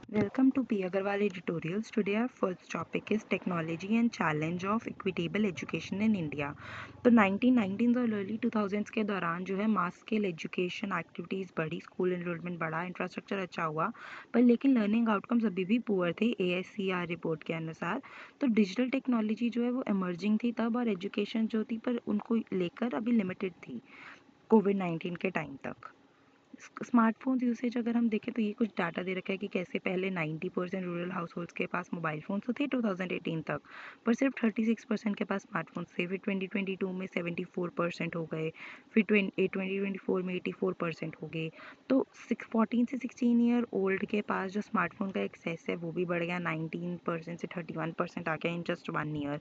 Welcome to P. Agarwal Editorials. Today our first topic is technology and challenge of equitable education in India. तो 1990s और early 2000s के दौरान जो है mass scale education activities बढ़ी, school enrolment बढ़ा, infrastructure अच्छा हुआ, पर लेकिन लर्निंग आउटकम्स अभी भी पुअर थे ASCR रिपोर्ट के अनुसार। तो डिजिटल टेक्नोलॉजी जो है वो इमर्जिंग थी तब, और एजुकेशन जो थी पर उनको लेकर अभी लिमिटेड थी कोविड-19 के टाइम तक। स्मार्टफोन यूसेज अगर हम देखें तो ये कुछ डाटा दे रखा है कि कैसे पहले 90% रूरल हाउस होल्ड्स के पास मोबाइल फ़ोन्स तो थे 2018 तक, पर सिर्फ 36% के पास स्मार्टफोन्स थे। फिर 2022 में 74% हो गए, फिर 2024 में 84% हो गए। तो 14 से 16 ईयर ओल्ड के पास जो स्मार्टफोन का एक्सेस है वो भी बढ़ गया, 19% से 31% आ गया in just 1 year.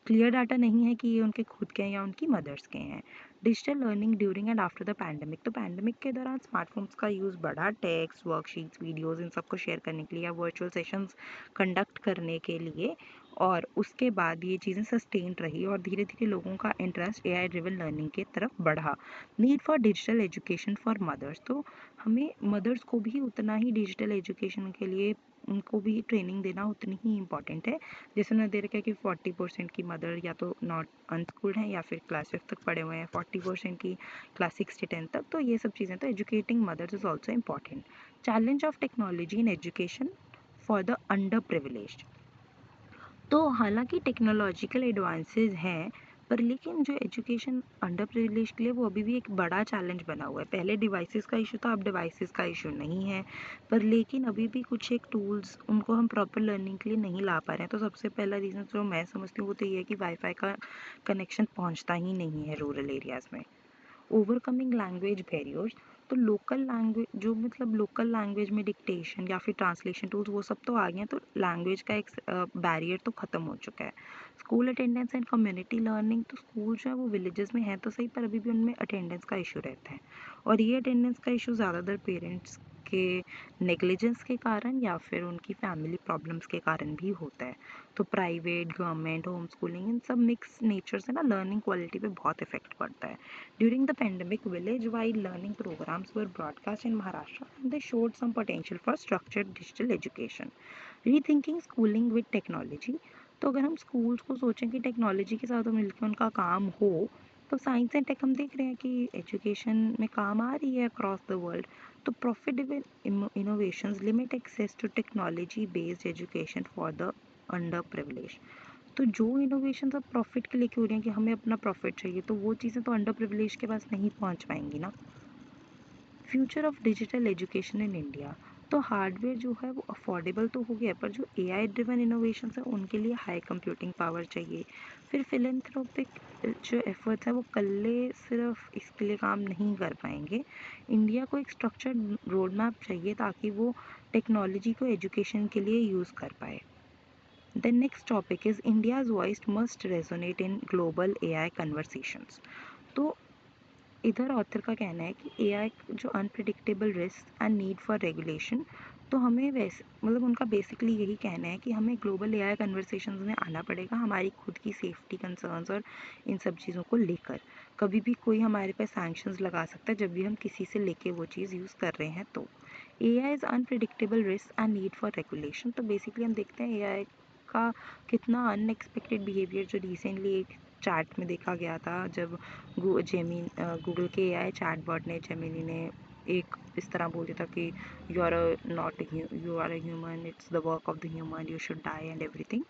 Clear data नहीं है कि ये उनके खुद के हैं या उनकी मदर्स के हैं। Digital learning during and after the pandemic, तो पैंडमिक के दौरान स्मार्टफोन्स का यूज़ बढ़ा, टेक्स्ट, वर्कशीट्स, वीडियोस इन सबको शेयर करने के लिए या वर्चुअल सेशंस कंडक्ट करने के लिए, और उसके बाद ये चीज़ें सस्टेन रही और धीरे धीरे लोगों का इंटरेस्ट AI ड्रिवन लर्निंग की तरफ बढ़ा। Need for digital education for mothers, तो हमें मदर्स को भी उतना ही डिजिटल एजुकेशन के लिए उनको भी ट्रेनिंग देना उतनी ही इम्पॉर्टेंट है। जैसे उन्होंने दे रखा है कि 40% की मदर या तो नॉट अनस्कूल्ड हैं या फिर क्लास 5 तक पढ़े हुए हैं, 40% की क्लास 6 से 10 तक। तो ये सब चीज़ें, तो educating mothers is also important. Challenge of technology in education for the underprivileged, तो हालांकि टेक्नोलॉजिकल एडवांसेस हैं, पर लेकिन जो एजुकेशन अंडर प्रिविलेज के लिए वो अभी भी एक बड़ा चैलेंज बना हुआ है। पहले डिवाइसेस का इशू था, अब डिवाइसेस का इशू नहीं है, पर लेकिन अभी भी कुछ एक टूल्स उनको हम प्रॉपर लर्निंग के लिए नहीं ला पा रहे हैं। तो सबसे पहला रीज़न जो मैं समझती हूँ वो तो ये है कि वाईफाई का कनेक्शन पहुँचता ही नहीं है रूरल एरियाज़ में। ओवरकमिंग लैंग्वेज बैरियर्स, तो लोकल लैंग्वेज जो मतलब लोकल लैंग्वेज में डिक्टेशन या फिर ट्रांसलेशन टूल्स वो सब तो आ गए हैं, तो लैंग्वेज का एक बैरियर तो ख़त्म हो चुका है। School attendance and community learning, तो स्कूल जो है वो विलेजेस में है तो सही, पर अभी भी उनमें अटेंडेंस का इशू रहता है, और ये अटेंडेंस का इशू ज़्यादातर पेरेंट्स के नेग्लिजेंस के कारण या फिर उनकी फैमिली प्रॉब्लम्स के कारण भी होता है। तो प्राइवेट, गवर्नमेंट, होम स्कूलिंग, इन सब मिक्स नेचर से ना लर्निंग क्वालिटी पे बहुत इफेक्ट पड़ता है। During the pandemic, village-wide learning programs were broadcast in Maharashtra, and they showed some potential for structured digital education. Rethinking schooling with technology, तो अगर हम स्कूल्स को सोचें कि टेक्नोलॉजी के साथ मिलकर उनका काम हो, तो साइंस एंड टेक हम देख रहे हैं कि एजुकेशन में काम आ रही है अक्रॉस द वर्ल्ड। तो profitable innovations limit access to technology based education for the underprivileged, तो जो इनोवेशन सब प्रॉफिट के लिए क्यों रही हैं कि हमें अपना प्रॉफिट चाहिए, तो वो चीज़ें तो अंडर प्रिविलेज के पास नहीं पहुंच पाएंगी ना। Future of digital education in India, तो हार्डवेयर जो है वो अफोर्डेबल तो हो गया, पर जो AI ड्रिवन इनोवेशन है उनके लिए हाई कंप्यूटिंग पावर चाहिए। फिर फिलेंथ्रोपिक जो एफर्ट्स है वो कल्ले सिर्फ इसके लिए काम नहीं कर पाएंगे। इंडिया को एक स्ट्रक्चर्ड रोड मैप चाहिए ताकि वो टेक्नोलॉजी को एजुकेशन के लिए यूज़ कर पाए। The next topic is India's voice must resonate in global AI conversations. तो इधर ऑथर का कहना है कि AI जो unpredictable risk and need for regulation, तो हमें वैसे मतलब उनका बेसिकली यही कहना है कि हमें ग्लोबल AI कन्वर्सेशंस में आना पड़ेगा हमारी खुद की सेफ्टी कंसर्न्स और इन सब चीज़ों को लेकर। कभी भी कोई हमारे पे सैंक्शंस लगा सकता है जब भी हम किसी से लेके वो चीज़ यूज़ कर रहे हैं। तो AI is unpredictable risk and need for regulation, तो बेसिकली हम देखते हैं AI का कितना अनएक्सपेक्टेड बिहेवियर जो रिसेंटली एक चैट में देखा गया था, जब गूगल के AI चैटबॉट ने, जेमिनी ने एक इस तरह बोल दिया था कि you are a human, it's the work of the human, you should die and everything.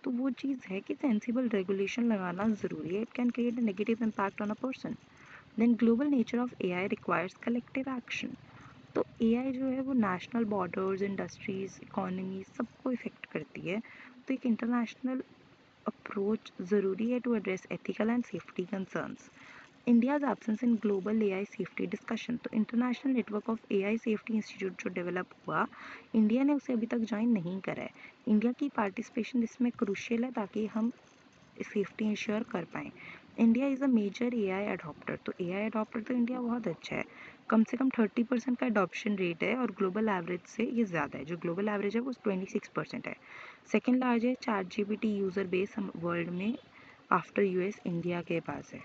तो वो चीज़ है कि सेंसिबल रेगुलेशन लगाना ज़रूरी है, it can create a negative impact on a person. Then global nature of AI requires collective action, तो AI जो है वो नेशनल बॉर्डर्स, इंडस्ट्रीज, इकोनॉमी सबको इफेक्ट करती है। तो एक इंटरनेशनल अप्रोच ज़रूरी है to address ethical and safety concerns. India's absence in global AI safety discussion, तो international network of AI safety institute जो डेवलप हुआ, इंडिया ने उसे अभी तक ज्वाइन नहीं करा है। इंडिया की पार्टिसिपेशन इसमें क्रूशियल है ताकि हम सेफ्टी इंश्योर कर पाएँ। India is a major AI adopter, तो AI अडॉप्टर तो इंडिया बहुत अच्छा है, कम से कम 30% का अडॉप्शन रेट है, और ग्लोबल एवरेज से ये ज़्यादा है। जो ग्लोबल एवरेज है वो 26% है। Second largest ChatGPT user base हम वर्ल्ड में आफ्टर US इंडिया के पास है।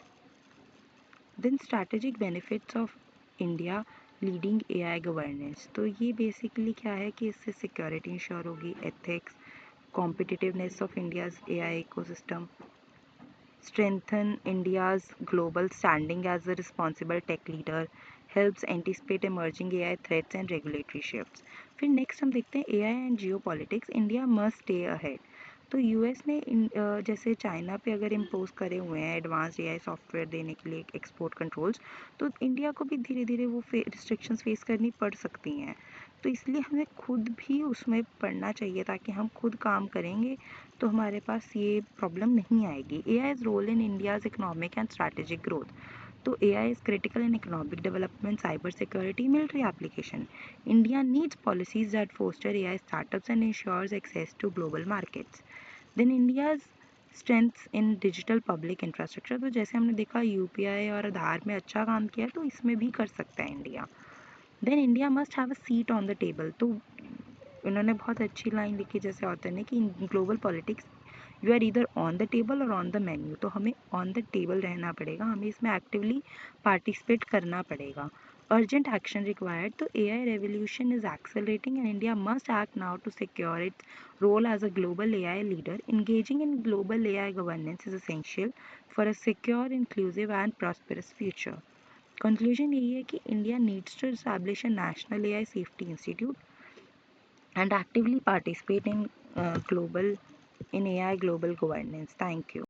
Then strategic benefits of India leading AI governance. तो ये बेसिकली क्या है कि इससे सिक्योरिटी इंश्योर होगी, ethics, competitiveness of India's AI ecosystem, strengthen India's global standing as a responsible tech leader, helps anticipate emerging AI threats and regulatory shifts। फिर next हम देखते हैं AI and Jio politics, India must stay ahead. तो US ने जैसे China पे अगर impose करे हुए हैं एडवांस एआई सॉफ्टवेयर देने के लिए एक्सपोर्ट कंट्रोल्स, तो इंडिया को भी धीरे धीरे वो रिस्ट्रिक्शंस फेस करनी पड़ सकती हैं। तो इसलिए हमें खुद भी उसमें पढ़ना चाहिए, ताकि हम खुद काम करेंगे तो हमारे पास ये प्रॉब्लम नहीं आएगी। AI's role in India's economic and strategic growth. तो AI is critical in economic development, cyber security, military application. India needs policies that foster AI startups and ensures access to global markets. Then India's strengths in digital public infrastructure। तो जैसे हमने देखा UPI और आधार में अच्छा काम किया, तो इसमें भी कर सकता है India. Then India must have a seat on the table. तो उन्होंने बहुत अच्छी लाइन लिखी जैसे ऑथर ने कि ग्लोबल पॉलिटिक्स यू आर इधर ऑन द टेबल और ऑन द मेन्यू। तो हमें ऑन द टेबल रहना पड़ेगा, हमें इसमें एक्टिवली पार्टिसिपेट करना पड़ेगा। Urgent action required. तो AI revolution is accelerating and India must act now to secure its role as a global AI leader. Engaging in global AI governance is essential for a secure, inclusive and prosperous future. Conclusion यही है कि India needs to establish a national AI safety institute and actively participate in global in AI global governance. Thank you.